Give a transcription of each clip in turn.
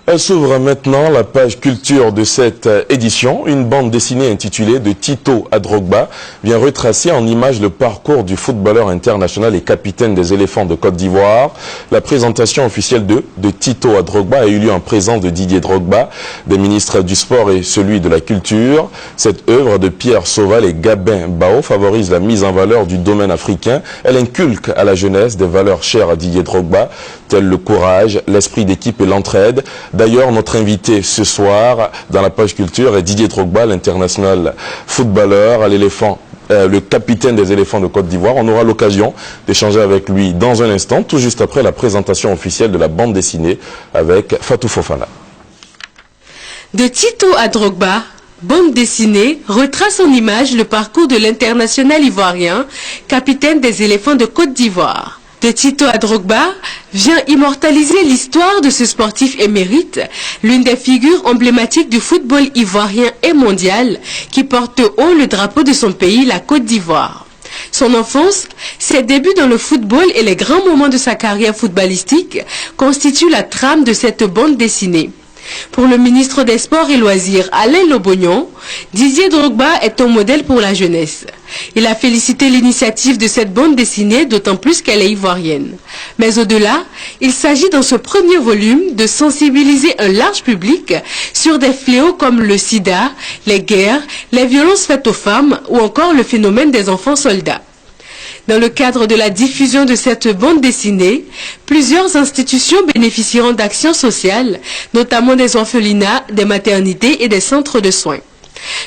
Elle s'ouvre maintenant la page culture de cette édition. Une bande dessinée intitulée « De Tito à Drogba » vient retracer en images le parcours du footballeur international et capitaine des éléphants de Côte d'Ivoire. La présentation officielle de Tito à Drogba a eu lieu en présence de Didier Drogba, des ministres du sport et celui de la culture. Cette œuvre de Pierre Sauval et Gabin Bao favorise la mise en valeur du domaine africain. Elle inculque à la jeunesse des valeurs chères à Didier Drogba, telles le courage, l'esprit d'équipe et l'entraide. D'ailleurs, notre invité ce soir dans la page culture est Didier Drogba, l'international footballeur, le capitaine des éléphants de Côte d'Ivoire. On aura l'occasion d'échanger avec lui dans un instant, tout juste après la présentation officielle de la bande dessinée avec Fatou Fofana. De Tito à Drogba, bande dessinée retrace en images le parcours de l'international ivoirien, capitaine des éléphants de Côte d'Ivoire. De Tito à Drogba vient immortaliser l'histoire de ce sportif émérite, l'une des figures emblématiques du football ivoirien et mondial, qui porte haut le drapeau de son pays, la Côte d'Ivoire. Son enfance, ses débuts dans le football et les grands moments de sa carrière footballistique constituent la trame de cette bande dessinée. Pour le ministre des Sports et Loisirs, Alain Lobognon, Didier Drogba est un modèle pour la jeunesse. Il a félicité l'initiative de cette bande dessinée, d'autant plus qu'elle est ivoirienne. Mais au-delà, il s'agit dans ce premier volume de sensibiliser un large public sur des fléaux comme le sida, les guerres, les violences faites aux femmes ou encore le phénomène des enfants soldats. Dans le cadre de la diffusion de cette bande dessinée, plusieurs institutions bénéficieront d'actions sociales, notamment des orphelinats, des maternités et des centres de soins.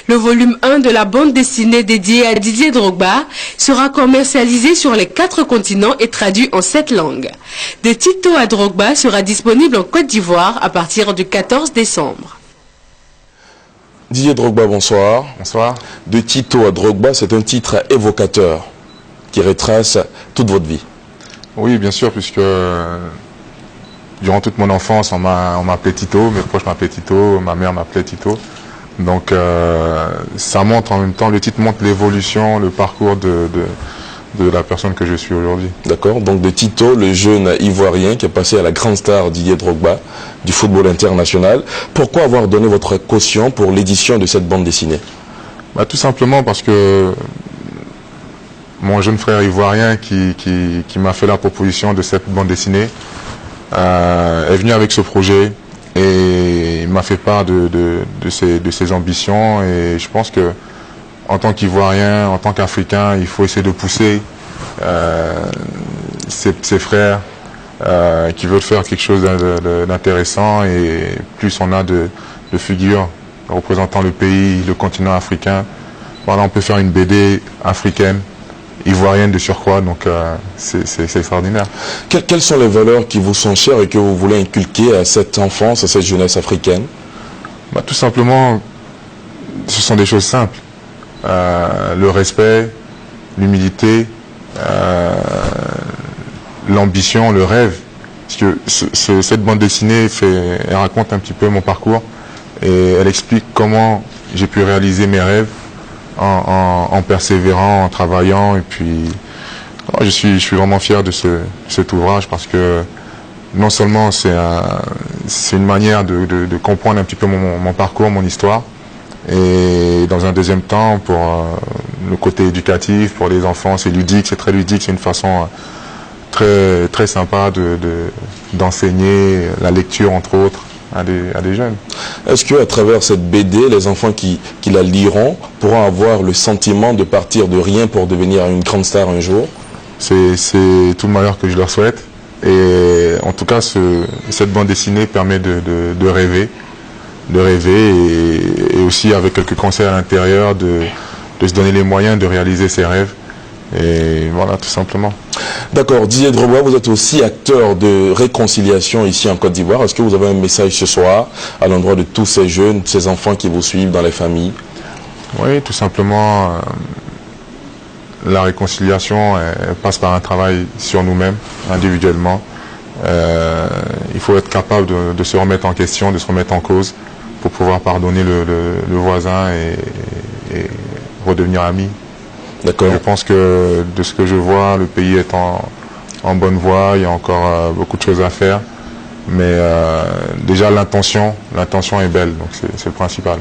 Le volume 1 de la bande dessinée dédiée à Didier Drogba sera commercialisé sur les 4 continents et traduit en 7 langues. De Tito à Drogba sera disponible en Côte d'Ivoire à partir du 14 décembre. Didier Drogba, bonsoir. Bonsoir. De Tito à Drogba, c'est un titre évocateur qui retrace toute votre vie. Oui, bien sûr, puisque durant toute mon enfance, on m'appelait Tito, mes proches m'appelaient Tito, ma mère m'appelait Tito. Donc ça montre en même temps, le titre montre l'évolution, le parcours de la personne que je suis aujourd'hui. D'accord, donc de Tito, le jeune ivoirien qui est passé à la grande star Didier Drogba du football international. Pourquoi avoir donné votre caution pour l'édition de cette bande dessinée? Tout simplement parce que mon jeune frère ivoirien qui m'a fait la proposition de cette bande dessinée est venu avec ce projet et il m'a fait part de ses ambitions, et je pense que en tant qu'Ivoirien, en tant qu'Africain, il faut essayer de pousser ses frères qui veulent faire quelque chose d'intéressant, et plus on a de figures représentant le pays, le continent africain, voilà, on peut faire une BD africaine, ivoirienne de surcroît, donc c'est extraordinaire. Quelles sont les valeurs qui vous sont chères et que vous voulez inculquer à cette enfance, à cette jeunesse africaine? Tout simplement, ce sont des choses simples. Le respect, l'humilité, l'ambition, le rêve. Parce que cette bande dessinée, elle raconte un petit peu mon parcours et elle explique comment j'ai pu réaliser mes rêves en persévérant, en travaillant, et puis je suis vraiment fier de cet ouvrage, parce que non seulement c'est une manière de comprendre un petit peu mon parcours, mon histoire, et dans un deuxième temps, pour le côté éducatif, pour les enfants, c'est ludique, c'est très ludique, c'est une façon très, très sympa d'enseigner la lecture, entre autres, à des jeunes. Est-ce qu'à travers cette BD, les enfants qui la liront pourront avoir le sentiment de partir de rien pour devenir une grande star un jour? C'est tout le malheur que je leur souhaite. Et en tout cas, cette bande dessinée permet de rêver, et aussi avec quelques conseils à l'intérieur de se donner les moyens de réaliser ses rêves. Et voilà, tout simplement. D'accord. Didier Drogba, vous êtes aussi acteur de réconciliation ici en Côte d'Ivoire. Est-ce que vous avez un message ce soir à l'endroit de tous ces jeunes, ces enfants qui vous suivent dans les familles? Oui, tout simplement, la réconciliation elle passe par un travail sur nous-mêmes, individuellement. Il faut être capable de se remettre en question, de se remettre en cause pour pouvoir pardonner le voisin et redevenir ami. D'accord. Je pense que de ce que je vois, le pays est en bonne voie, il y a encore beaucoup de choses à faire. Mais déjà l'intention est belle, donc c'est le principal.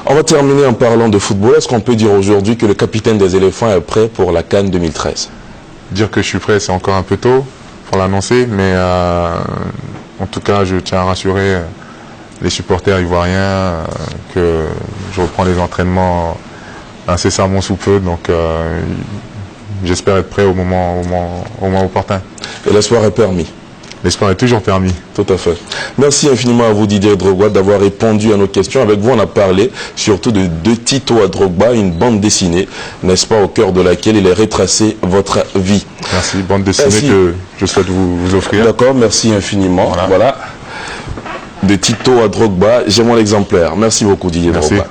On va terminer en parlant de football. Est-ce qu'on peut dire aujourd'hui que le capitaine des éléphants est prêt pour la CAN 2013? Dire que je suis prêt, c'est encore un peu tôt pour l'annoncer, mais en tout cas, je tiens à rassurer les supporters ivoiriens que je reprends les entraînements incessamment sous peu, donc j'espère être prêt au moment opportun. Et l'espoir est permis? L'espoir est toujours permis. Tout à fait. Merci infiniment à vous, Didier Drogba, d'avoir répondu à nos questions. Avec vous, on a parlé surtout de Tito à Drogba, une bande dessinée, n'est-ce pas, au cœur de laquelle il est retracé votre vie. Merci. Bande dessinée Merci. que je souhaite vous offrir. D'accord, merci infiniment. Voilà. De Tito à Drogba, j'ai mon exemplaire. Merci beaucoup, Didier Merci. Drogba.